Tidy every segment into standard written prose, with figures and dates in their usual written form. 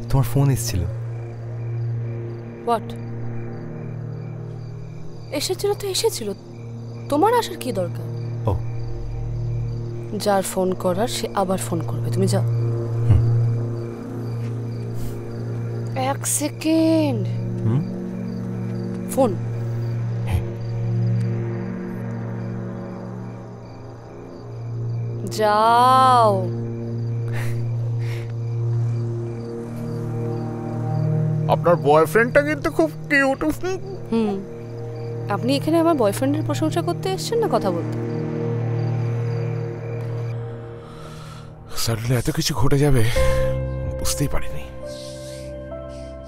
তোমার ফোন এসেছিল। হোয়াট? এসেছিল তো এসেছিল, তোমার আসার কি দরকার? ও, যার ফোন করার সে আবার ফোন করবে, তুমি যাও। এক সেকেন্ড। ফোন। যাও। আপনার বয়ফ্রেন্ডটা কিন্তু খুব কিউট। আপনি এখানে আমার বয়ফ্রেন্ডের প্রশংসা করতে এসেছেন না কথা বলতে? সাডেনলি এত কিছু ঘটে যাবে বুঝতেই পারিনি।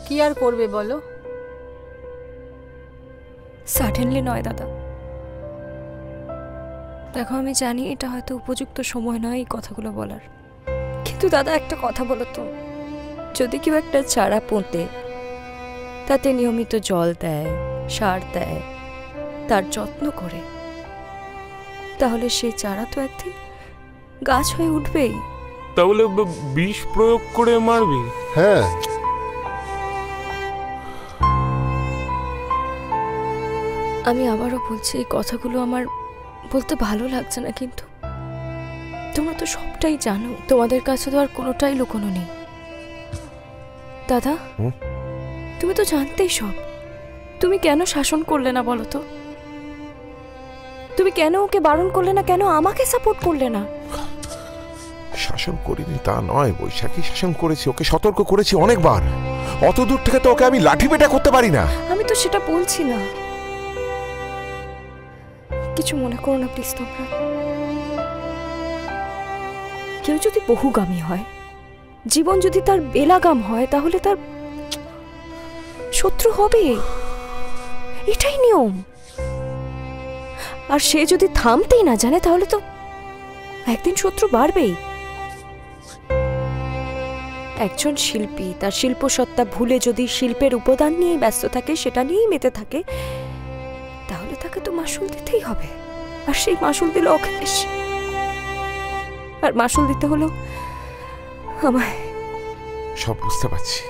কি আর করবে বলো? সাডেনলি নয় দাদা, দেখো আমি জানি এটা হয়তো উপযুক্ত সময় নয় এই কথাগুলো বলার, কিন্তু দাদা একটা কথা বলো তো, যদি কেউ একটা চারা পোঁতে তাতে নিয়মিত জল দেয়, সার দেয়, তার যত্ন করে, তাহলে সেই চারা তো একদিন গাছ হয়ে উঠবেই। তাহলে বিষ প্রয়োগ করে মারবি? হ্যাঁ, আমি আবারও বলছি, এই কথাগুলো আমার বলতে ভালো লাগছে না, কিন্তু তোমরা তো সবটাই জানো, তোমাদের কাছে তো আর কোনোটাই লুকোনো নেই। দাদা, তুমি তো জানতেই সব, তুমি কেন শাসন করলে না বলো তো? তুমি কেন ওকে বারণ করলে না, কেন আমাকে সাপোর্ট করলে না? শাসন করিনি তা নয় বৈশাখী, শাসন করেছি, ওকে সতর্ক করেছি অনেকবার। অত দূর থেকে তো ওকে আমি লাঠি পেটা করতে পারি না। আমি তো সেটা বলছি না, কিছু মনে করো না প্লিজ তোমরা। কেউ যদি বহুগামী হয়, জীবন যদি তার বেলাগাম হয়, তাহলে তার শত্রু হবে, এটাই নিয়ম। আর সে যদি থামতেই না জানে, তাহলে তো একদিন শত্রু বাড়বেই। একজন শিল্পী তার শিল্পসত্তা ভুলে যদি শিল্পের উপাদান নিয়ে ব্যস্ত থাকে, সেটা নিয়েই মেতে থাকে, তাহলে তাকে তো মাসুল দিতেই হবে। আর সেই মাসুল দিল অখিলেশ, আর মাসুল দিতে হলো আমায়। সব বুঝতে পারছি,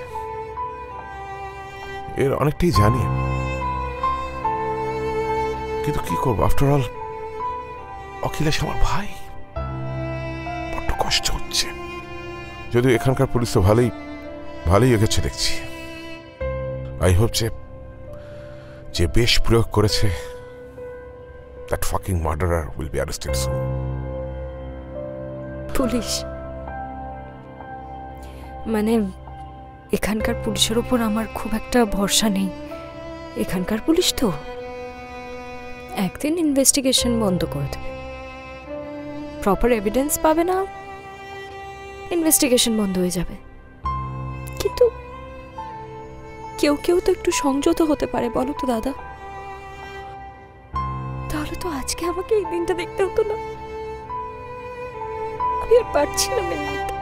এর অনেকটাই জানি, কিন্তু কি করবো? আফটার অল অখিলেশ আমার ভাই, বড্ড কষ্ট হচ্ছে। যদিও এখানকার পুলিশ তো ভালোই এগেছে দেখছি। আই হোপ যে বেশ প্রয়োগ করেছে, that fucking murderer will be arrested soon. Police মানে এখানকার পুলিশের উপর আমার খুব একটা ভরসা নেই। এখানকার পুলিশ তো একদিন ইনভেস্টিগেশন বন্ধ করে দেবে, প্রপার এভিডেন্স পাবে না, ইনভেস্টিগেশন বন্ধ হয়ে যাবে। কিন্তু কেউ তো একটু সংযত হতে পারে, বলো তো দাদা? তাহলে তো আজকে আমাকে এই দিনটা দেখতে হতো না। আমি আর পারছি না মেনে নিতে।